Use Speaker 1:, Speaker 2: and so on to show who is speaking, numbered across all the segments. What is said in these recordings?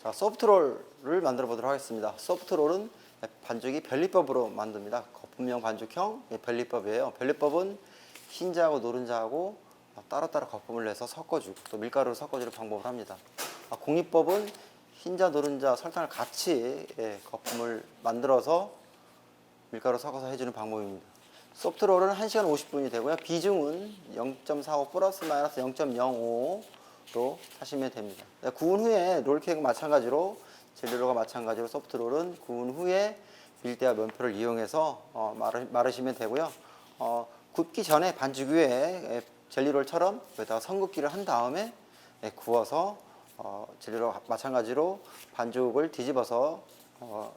Speaker 1: 자, 소프트롤을 만들어 보도록 하겠습니다. 소프트롤은 반죽이 변리법으로 만듭니다. 거품형 반죽형 변리법이에요. 변리법은 흰자하고 노른자하고 따로따로 거품을 내서 섞어주고 또 밀가루를 섞어주는 방법을 합니다. 공리법은 흰자, 노른자, 설탕을 같이 거품을 만들어서 밀가루 섞어서 해주는 방법입니다. 소프트롤은 1시간 50분이 되고요. 비중은 0.45 플러스 마이너스 0.05로 하시면 됩니다. 구운 후에 롤케이크 마찬가지로 젤리롤과 마찬가지로 소프트롤은 구운 후에 밀대와 면표를 이용해서 마르시면 되고요. 굽기 전에 반죽 위에 젤리롤처럼 여기다가 선긋기를 한 다음에 구워서 젤리롤과 마찬가지로 반죽을 뒤집어서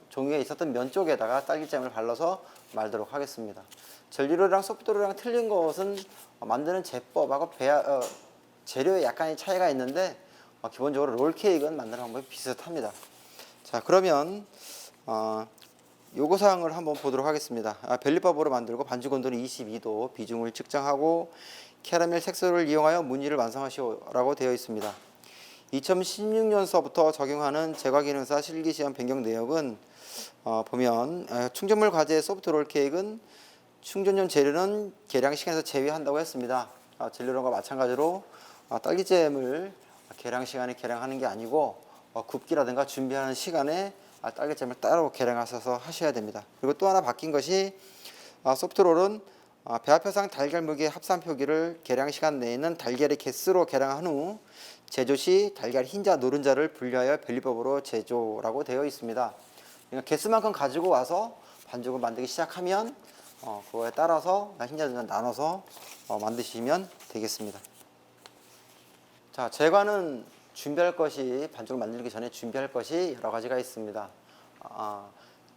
Speaker 1: 종이 위에 있었던 면 쪽에다가 딸기잼을 발라서 말도록 하겠습니다. 젤리롤이랑 소프트롤이랑 틀린 것은 만드는 제법하고 재료에 약간의 차이가 있는데 기본적으로 롤케이크는 만드는 방법이 비슷합니다. 자, 그러면 요구사항을 한번 보도록 하겠습니다. 변리법으로 만들고 반죽 온도는 22도, 비중을 측정하고 캐러멜 색소를 이용하여 무늬를 완성하시오라고 되어 있습니다. 2016년서부터 적용하는 제과기능사 실기시험 변경 내역은 보면 충전물 과제 소프트롤 케이크는 충전용 재료는 계량 시간에서 제외한다고 했습니다. 젤리롤과 마찬가지로 딸기잼을 계량 시간에 계량하는 게 아니고 굽기라든가 준비하는 시간에 딸기잼을 따로 계량하셔서 하셔야 됩니다. 그리고 또 하나 바뀐 것이 소프트롤은 배합표상 달걀 무게 합산 표기를 계량 시간 내에는 달걀의 개수로 계량한 후 제조 시 달걀 흰자, 노른자를 분리하여 변리법으로 제조라고 되어 있습니다. 그러니까 개수만큼 가지고 와서 반죽을 만들기 시작하면 그거에 따라서 흰자, 노른자 나눠서 만드시면 되겠습니다. 자, 제과는 준비할 것이 반죽을 만들기 전에 준비할 것이 여러 가지가 있습니다.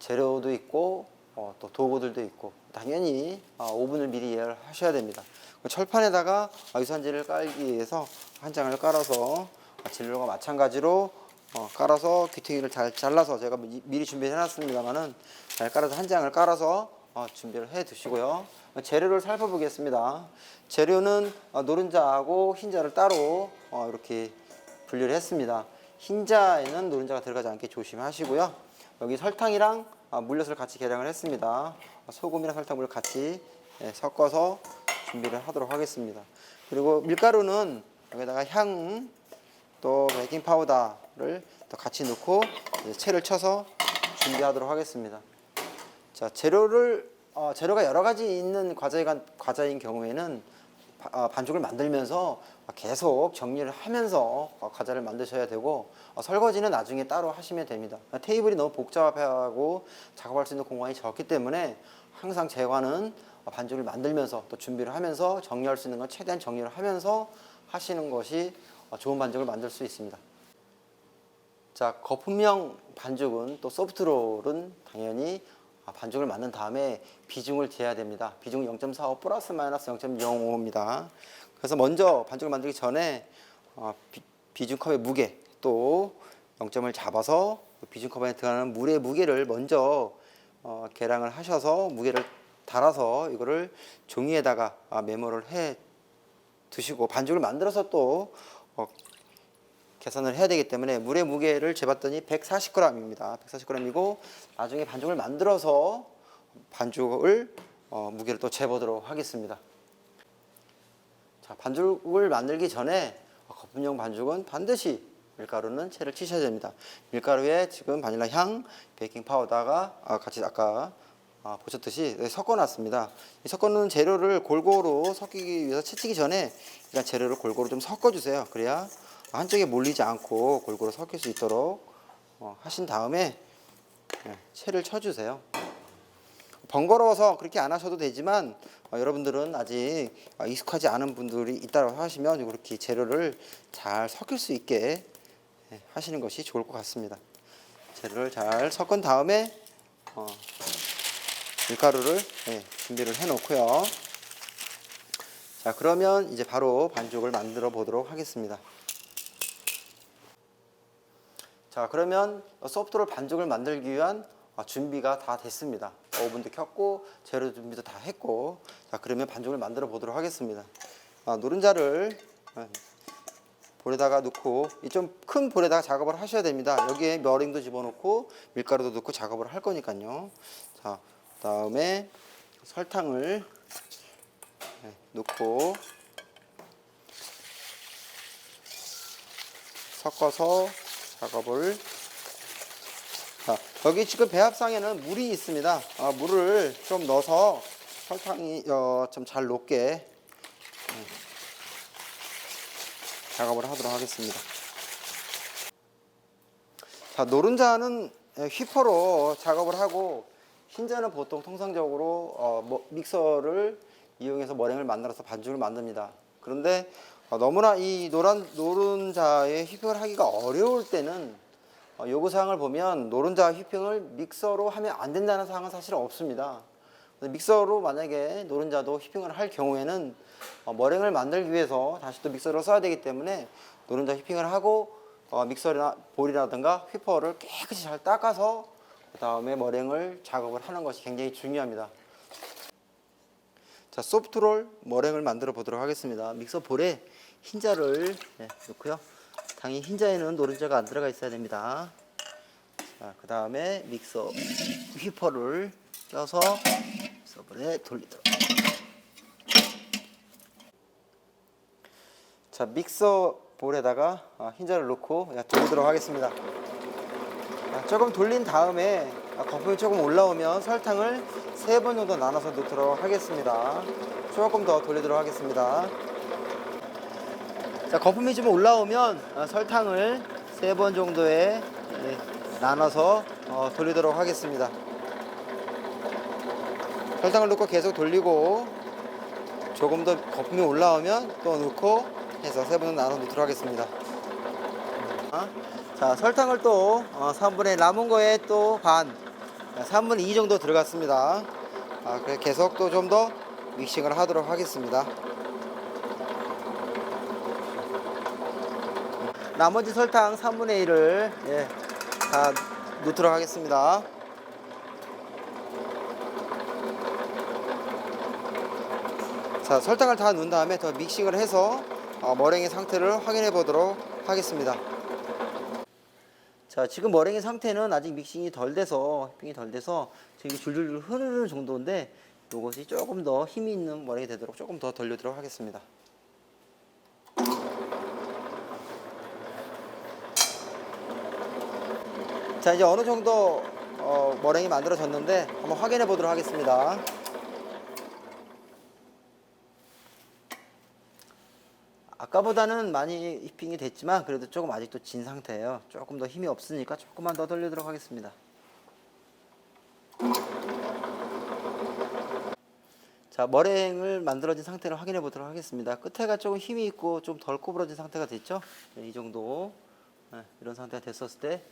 Speaker 1: 재료도 있고 또 도구들도 있고 당연히 오븐을 미리 예약을 하셔야 됩니다. 철판에다가 유산지를 깔기 위해서 한 장을 깔아서 젤리롤과 마찬가지로 깔아서 귀퉁이를 잘 잘라서 제가 미리 준비해 놨습니다만은 잘 깔아서 한 장을 깔아서 준비를 해 두시고요. 재료를 살펴보겠습니다. 재료는 노른자하고 흰자를 따로 이렇게 분리를 했습니다. 흰자에는 노른자가 들어가지 않게 조심하시고요. 여기 설탕이랑 물엿을 같이 계량을 했습니다. 소금이랑 설탕물을 같이 섞어서 준비를 하도록 하겠습니다. 그리고 밀가루는 여기다가 향, 또 베이킹 파우더를 또 같이 넣고 채를 쳐서 준비하도록 하겠습니다. 자, 재료가 여러 가지 있는 과자인 경우에는 반죽을 만들면서 계속 정리를 하면서 과자를 만드셔야 되고 설거지는 나중에 따로 하시면 됩니다. 테이블이 너무 복잡하고 작업할 수 있는 공간이 적기 때문에 항상 제과는 반죽을 만들면서 또 준비를 하면서 정리할 수 있는 건 최대한 정리를 하면서 하시는 것이 좋은 반죽을 만들 수 있습니다. 자, 거품형 반죽은 또 소프트롤은 당연히 반죽을 만든 다음에 비중을 재야 됩니다. 비중 0.45 플러스 마이너스 0.05입니다. 그래서 먼저 반죽을 만들기 전에 비중컵의 무게 또 0점을 잡아서 비중컵에 들어가는 물의 무게를 먼저 계량을 하셔서 무게를 달아서 이거를 종이에다가 메모를 해 두시고 반죽을 만들어서 또 계산을 해야 되기 때문에 물의 무게를 재봤더니 140g입니다. 140g이고 나중에 반죽을 만들어서 반죽을 무게를 또 재보도록 하겠습니다. 자, 반죽을 만들기 전에 거품형 반죽은 반드시 밀가루는 채를 치셔야 됩니다. 밀가루에 지금 바닐라 향, 베이킹 파우더가 같이 아까 보셨듯이 섞어놨습니다. 섞어놓은 재료를 골고루 섞이기 위해서 채치기 전에 일단 재료를 골고루 좀 섞어주세요. 그래야 한쪽에 몰리지 않고 골고루 섞일 수 있도록 하신 다음에 채를 쳐주세요. 번거로워서 그렇게 안 하셔도 되지만 여러분들은 아직 익숙하지 않은 분들이 있다고 하시면 이렇게 재료를 잘 섞일 수 있게 하시는 것이 좋을 것 같습니다. 재료를 잘 섞은 다음에 밀가루를 준비를 해 놓고요. 자, 그러면 이제 바로 반죽을 만들어 보도록 하겠습니다. 자, 그러면 소프트롤 반죽을 만들기 위한 준비가 다 됐습니다. 오븐도 켰고 재료 준비도 다 했고, 자, 그러면 반죽을 만들어 보도록 하겠습니다. 노른자를 볼에다가 넣고 이 좀 큰 볼에다가 작업을 하셔야 됩니다. 여기에 머랭도 집어넣고 밀가루도 넣고 작업을 할 거니까요. 자, 그다음에 설탕을 넣고 섞어서 작업을. 자, 여기 지금 배합상에는 물이 있습니다. 물을 좀 넣어서 설탕이 좀 잘 녹게 작업을 하도록 하겠습니다. 자, 노른자는 휘퍼로 작업을 하고 흰자는 보통 통상적으로 믹서를 이용해서 머랭을 만들어서 반죽을 만듭니다. 그런데 너무나 이 노른자의 휘핑을 하기가 어려울 때는 요구사항을 보면 노른자 휘핑을 믹서로 하면 안 된다는 사항은 사실 없습니다. 믹서로 만약에 노른자도 휘핑을 할 경우에는 머랭을 만들기 위해서 다시 또 믹서를 써야 되기 때문에 노른자 휘핑을 하고 믹서나 볼이라든가 휘퍼를 깨끗이 잘 닦아서 그 다음에 머랭을 작업을 하는 것이 굉장히 중요합니다. 자, 소프트롤 머랭을 만들어 보도록 하겠습니다. 믹서 볼에 흰자를 넣고요. 당연히 흰자에는 노른자가 안 들어가 있어야 됩니다. 자, 그 다음에 믹서 휘퍼를 껴서 믹서볼에 돌리도록. 자, 믹서 볼에다가 흰자를 넣고 돌리도록 하겠습니다. 조금 돌린 다음에 거품이 조금 올라오면 설탕을 3번 정도 나눠서 넣도록 하겠습니다. 조금 더 돌리도록 하겠습니다. 자, 거품이 좀 올라오면 설탕을 3번 정도에 나눠서 돌리도록 하겠습니다. 설탕을 넣고 계속 돌리고 조금 더 거품이 올라오면 또 넣고 해서 3번 나눠서 넣도록 하겠습니다. 자, 설탕을 또 3분의 남은 거에 또 반, 3분의 2 정도 들어갔습니다. 그래 계속 또 좀 더 믹싱을 하도록 하겠습니다. 나머지 설탕 3분의 1을 다 넣도록 하겠습니다. 자, 설탕을 다 넣은 다음에 더 믹싱을 해서 머랭의 상태를 확인해 보도록 하겠습니다. 자, 지금 머랭의 상태는 아직 믹싱이 덜 돼서 휘핑이 덜 돼서 지금 줄줄줄 흐르는 정도인데 이것이 조금 더 힘이 있는 머랭이 되도록 조금 더 돌리도록 하겠습니다. 자, 이제 어느 정도 머랭이 만들어졌는데 한번 확인해 보도록 하겠습니다. 아까보다는 많이 휘핑이 됐지만 그래도 조금 아직도 진 상태예요. 조금 더 힘이 없으니까 조금만 더 돌리도록 하겠습니다. 자, 머랭을 만들어진 상태를 확인해 보도록 하겠습니다. 끝에가 조금 힘이 있고 좀 덜 구부러진 상태가 됐죠. 이 정도 이런 상태가 됐었을 때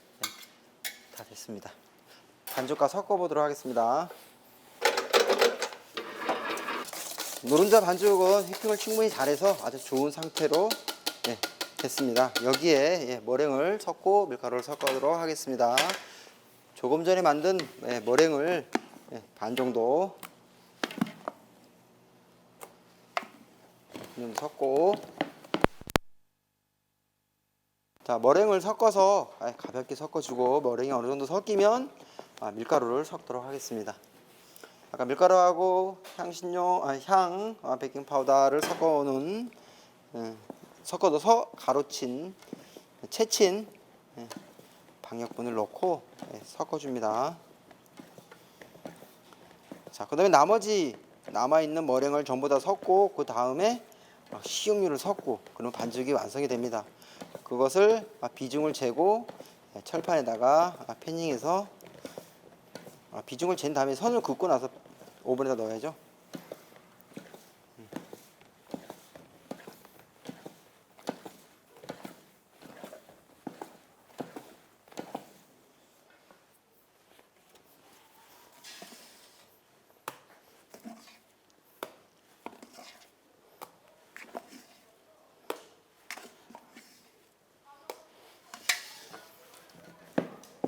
Speaker 1: 다 됐습니다. 반죽과 섞어 보도록 하겠습니다. 노른자 반죽은 휘핑을 충분히 잘해서 아주 좋은 상태로 됐습니다. 여기에 머랭을 섞고 밀가루를 섞도록 하겠습니다. 조금 전에 만든 머랭을 반 정도 좀 섞고, 자, 머랭을 섞어서 가볍게 섞어주고 머랭이 어느 정도 섞이면 밀가루를 섞도록 하겠습니다. 아까 밀가루하고 향 베이킹 파우더를 섞어둬서 가로친 채친 방역분을 넣고 섞어줍니다. 자, 그다음에 나머지 남아있는 머랭을 전부 다 섞고 그 다음에 식용유를 섞고 그러면 반죽이 완성이 됩니다. 그것을 비중을 재고 철판에다가 패닝해서 비중을 잰 다음에 선을 긋고 나서 오븐에다 넣어야죠.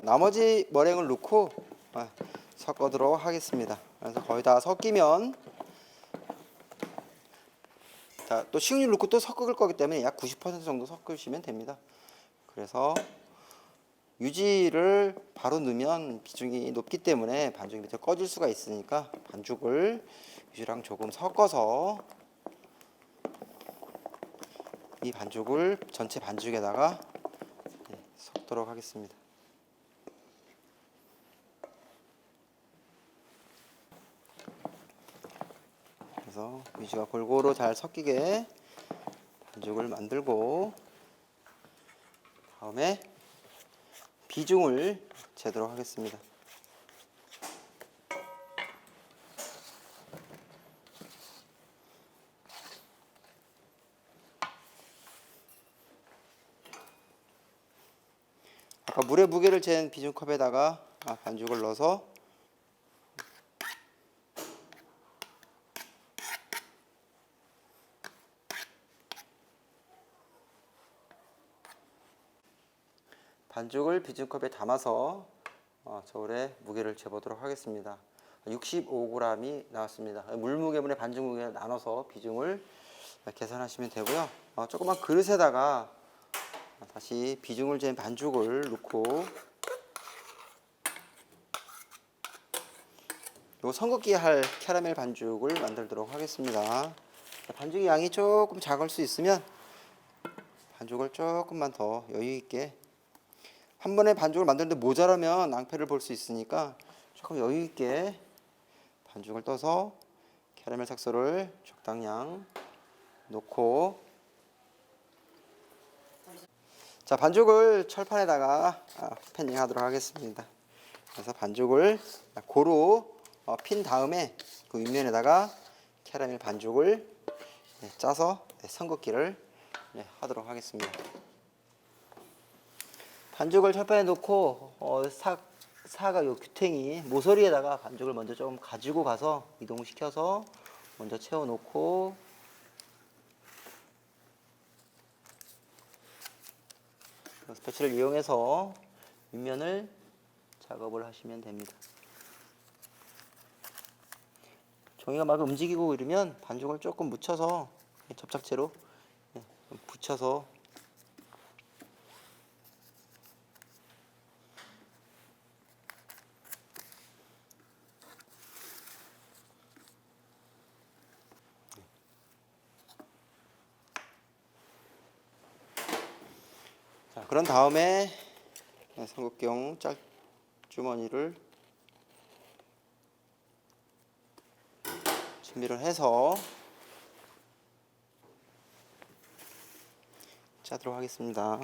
Speaker 1: 나머지 머랭을 넣고 섞어도록 하겠습니다. 그래서 거의 다 섞이면 자, 또 식용유 넣고 또 섞을 거기 때문에 약 90% 정도 섞으시면 됩니다. 그래서 유지를 바로 넣으면 비중이 높기 때문에 반죽이 밑에 꺼질 수가 있으니까 반죽을 유지랑 조금 섞어서 이 반죽을 전체 반죽에다가 섞도록 하겠습니다. 그래서 유지가 골고루 잘 섞이게 반죽을 만들고 다음에 비중을 재도록 하겠습니다. 아까 물의 무게를 잰 비중컵에다가 반죽을 넣어서 반죽을 비중컵에 담아서 저울에 무게를 재보도록 하겠습니다. 65g이 나왔습니다. 물무게분의 반죽 무게를 나눠서 비중을 계산하시면 되고요. 조그만 그릇에다가 다시 비중을 잰 반죽을 넣고 요 선긋기에 할 캐러멜 반죽을 만들도록 하겠습니다. 반죽의 양이 조금 작을 수 있으면 반죽을 조금만 더 여유 있게, 한 번에 반죽을 만드는데 모자라면 낭패를 볼 수 있으니까 조금 여유 있게 반죽을 떠서 캐러멜 색소를 적당량 넣고, 자, 반죽을 철판에다가 패닝 하도록 하겠습니다. 그래서 반죽을 고루 핀 다음에 그 윗면에다가 캐러멜 반죽을 짜서 선긋기를 하도록 하겠습니다. 반죽을 철판에 놓고 사과 요 규탱이 모서리에다가 반죽을 먼저 좀 가지고 가서 이동시켜서 먼저 채워 놓고, 스패치를 이용해서 윗면을 작업을 하시면 됩니다. 종이가 막 움직이고 이러면 반죽을 조금 묻혀서 접착제로 붙여서 그런 다음에 삼각형 짤주머니를 준비를 해서 짜도록 하겠습니다.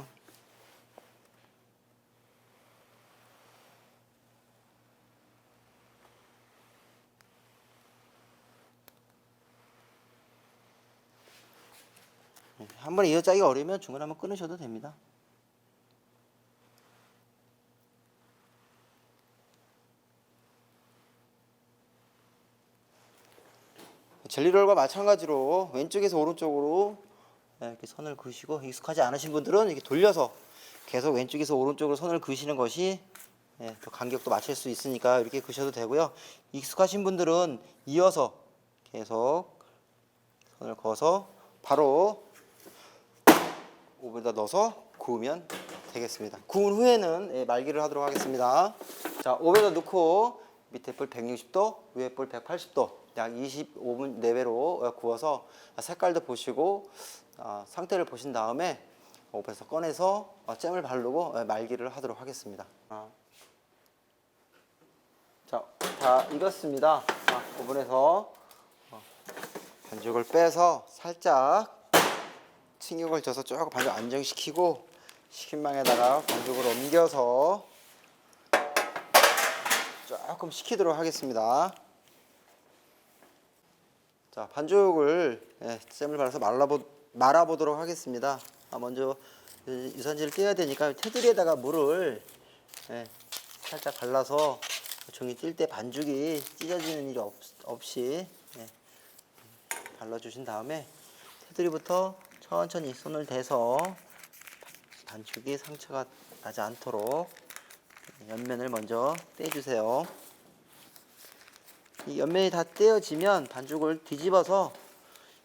Speaker 1: 한 번에 이어 짜기가 어려우면 중간에 한번 끊으셔도 됩니다. 젤리롤과 마찬가지로 왼쪽에서 오른쪽으로 이렇게 선을 그으시고, 익숙하지 않으신 분들은 이렇게 돌려서 계속 왼쪽에서 오른쪽으로 선을 그으시는 것이 또 간격도 맞출 수 있으니까 이렇게 그으셔도 되고요. 익숙하신 분들은 이어서 계속 선을 그어서 바로 오븐에다 넣어서 구우면 되겠습니다. 구운 후에는 말기를 하도록 하겠습니다. 자, 오븐에다 넣고 밑에 불 160도, 위에 불 180도 약 25분 내외로 구워서 색깔도 보시고 상태를 보신 다음에 오븐에서 꺼내서 잼을 바르고 말기를 하도록 하겠습니다. 자, 다 익었습니다. 오븐에서 반죽을 빼서 살짝 충격을 줘서 조금 반죽 안정시키고 식힌망에다가 반죽을 옮겨서 조금 식히도록 하겠습니다. 자, 반죽을 잼을 발라서 말아보도록 하겠습니다. 먼저 유산지를 떼야 되니까 테두리에다가 물을 살짝 발라서 종이 뛸 때 반죽이 찢어지는 일이 없이 발라주신 다음에 테두리부터 천천히 손을 대서 반죽이 상처가 나지 않도록 옆면을 먼저 떼주세요. 이 옆면이 다 떼어지면 반죽을 뒤집어서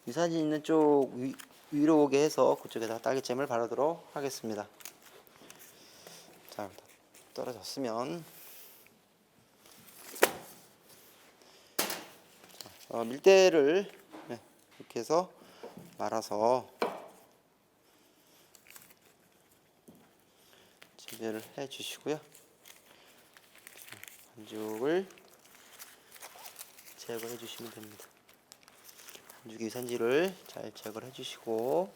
Speaker 1: 유산이 있는 쪽 위로 오게 해서 그쪽에다 딸기잼을 바르도록 하겠습니다. 자, 떨어졌으면 밀대를 이렇게 해서 말아서 재배를 해 주시고요. 반죽을 제거해 주시면 됩니다. 반죽 유산지를 잘 제거를 해 주시고,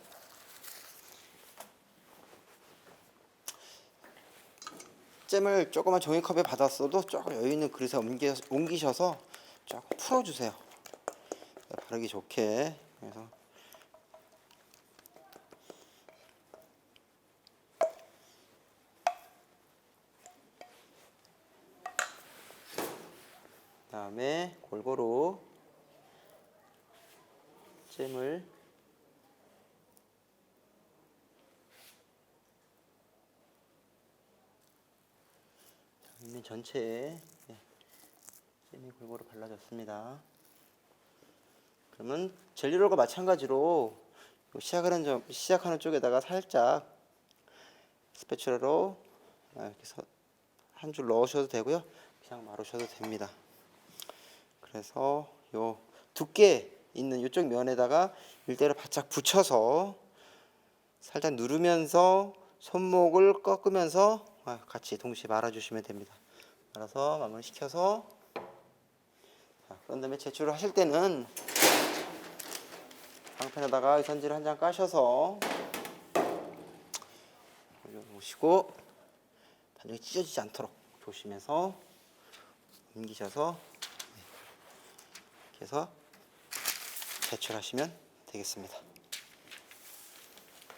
Speaker 1: 잼을 조그만 종이컵에 받았어도 조금 여유 있는 그릇에 옮기셔서 조금 풀어주세요. 바르기 좋게. 그래서 그다음에 골고루 잼을 있는 전체에 잼이 골고루 발라졌습니다. 그러면 젤리롤과 마찬가지로 시작하는 쪽에다가 살짝 스패츌라로 이렇게 한 줄 넣으셔도 되고요. 그냥 마르셔도 됩니다. 그래서 요 두께 있는 이쪽 면에다가 밀대를 바짝 붙여서 살짝 누르면서 손목을 꺾으면서 같이 동시에 말아주시면 됩니다. 말아서 마무리 시켜서, 그런 다음에 제출을 하실 때는 방편에다가 유산지를 한 장 까셔서 올려놓으시고 반죽이 찢어지지 않도록 조심해서 옮기셔서 이렇게 해서 제출하시면 되겠습니다.